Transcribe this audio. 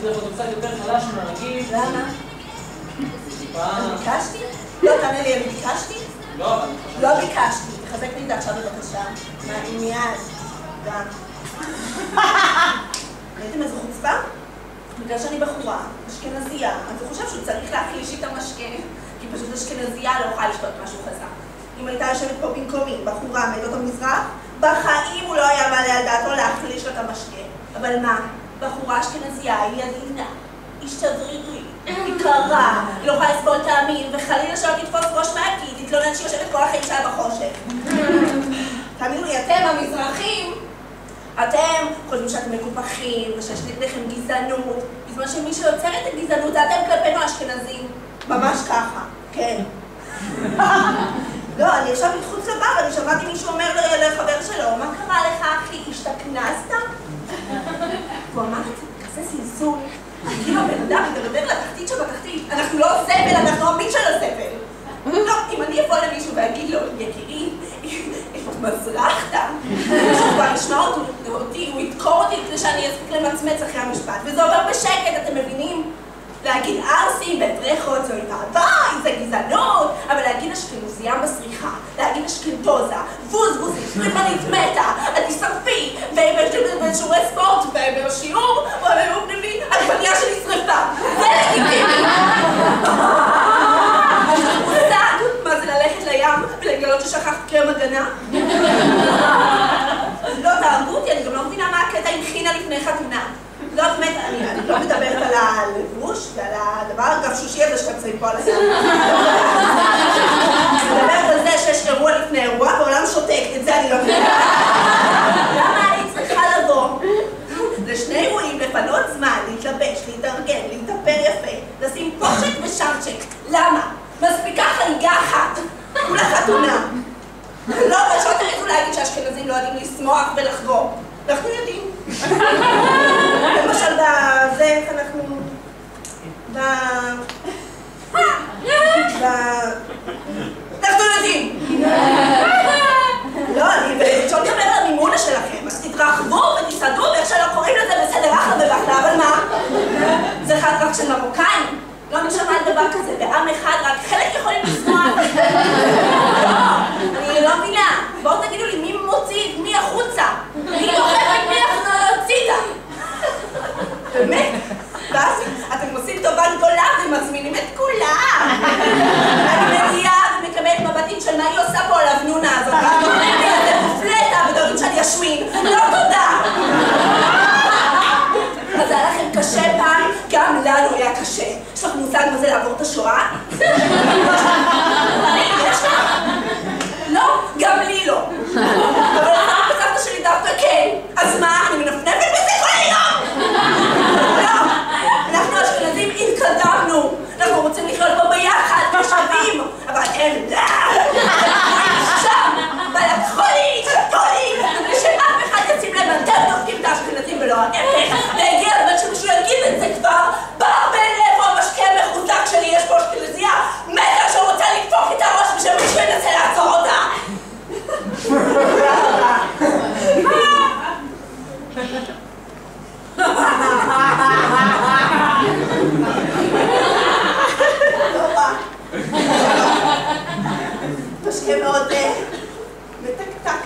צריך אותו קצת יותר חלש מהרגיל. למה? אני ביקשתי? לא, תענה לי, אני ביקשתי? לא, לא ביקשתי. תחזק לי את זה עכשיו בבקשה. מיד. גם. ראיתם איזו חוצפה? בגלל שאני בחורה, אשכנזייה, אז הוא חושב שהוא צריך להחליש את המשקה, כי פשוט אשכנזייה לא יכולה לשתות משהו חזק. אם הייתה יושבת פה במקומי, בחורה מעדות המזרח, בחיים הוא לא היה מעלה על דעתו להחליש לו את המשקה. אבל מה? בחורה אשכנזייה היא עדינה, היא שברירית, היא קרה, היא לא יכולה לסבול טעמים, וחלילה שלא תתפוס ראש מהקיא, תתלונן שהיא יושבת כל החיים שלה בחושך. תאמינו לי, אתם המזרחים, אתם חושבים שאתם מקופחים ושיש נגדכם גזענות, בזמן שמי שיוצר את הגזענות זה אתם כלפינו האשכנזים. ממש ככה, כן. לא, אני עכשיו מחוץ לבר, אני שמעתי מישהו אומר לחבר שלו, מה קרה לך אחי, השתכנסת? הוא אמר את זה כזה זלזול, כאילו הבן אדם מדבר לתחתית שבתחתית, אנחנו לא זבל, אנחנו המין של הזבל. לא, אם אני אבוא למישהו ואגיד לו, יקירי, התמזרחת, מישהו כבר ישמע אותי, הוא ידקור אותי כדי שאני אספיק למצמץ אחרי המשפט, וזה עובר בשקט, אתם מבינים? להגיד ארסי בטרחות זו התאהבה, זה גזענות, אבל להגיד אשכנזייה מסריחה, להגיד אשכנתוזה, בוזבוזית, פרימנית מתה, תשרפי, ובשיעורי ספורט, ובשיעור, ובפנימי, העגבנייה שלי שרפה. זה לגיטימי. מושג, מה זה ללכת לים ולגלות ששכחת קרם הגנה? לא תהרגו אותי, אני גם לא מבינה מה הקטע עם חינה לפני חתונה. לא, באמת, אני לא מדברת על הלבוש ועל הדבר הגבשושי הזה שאתם צעים פה על הים. אני מדברת על זה שיש אירוע לפני אירוע והעולם שותק, את זה אני לא מדברת. למה אני צריכה לבוא לשני אירועים, לפנות זמן, להתלבש, להתארגן, להתאפר יפה, לשים פושק ושרצ'ק? למה? מספיקה חגיגה אחת, כולה חתונה. לא, אבל שלא תריכו להגיד שהאשכנזים לא יודעים לשמוח ולחגוג. אנחנו יודעים. למשל בזה, איך אנחנו... אנחנו יודעים! לא, אפשר לדבר על המימונה שלכם, אז תתרחבו ותסעדו ואיך שלא קוראים לזה בסדר אחלה ובחלה, אבל מה? זה חד רק של מרוקאים. לא נשמע על דבר כזה, בעם אחד רק חלק יכולים לשמוע. לא, אני לא מבינה. בואו תגידו לי מי מוציא, מי החוצה, מי דוחפת, מי הצידה. באמת? ואז אתם עושים טובה גדולה ומזמינים את כולם. אני מגיעה ומקבלת מבטים של מה היא עושה פה על האבנונה הזאת. ואז אומרים לי, אתם מופלטה ודואגים שאני אשמין. לא תודה. אז היה לכם קשה פעם, גם לנו היה קשה. יש לך מושג מה זה לעבור את השואה? יש לך? לא, גם לי לא. אבל למה בסבתא שלי דווקא כן? אז מה, אני מנפנפת בזה כל היום? לא, אנחנו אשכנזים התקדמנו. אנחנו רוצים לחיות פה ביחד, כשווים. אבל הם שם, ולקחו לי, ושאף אחד ישים להם, אתם דופקים את האשכנזים ולא ההפך. והגיע הזמן שמישהו יגיד את זה כבר, בהרבה לב המשקה המחוזק שלי, יש פה אשכנזייה מתה שרוצה לדפוק את הראש ושמישהו ינסה לעצור אותה. משקה מאוד מתקתק.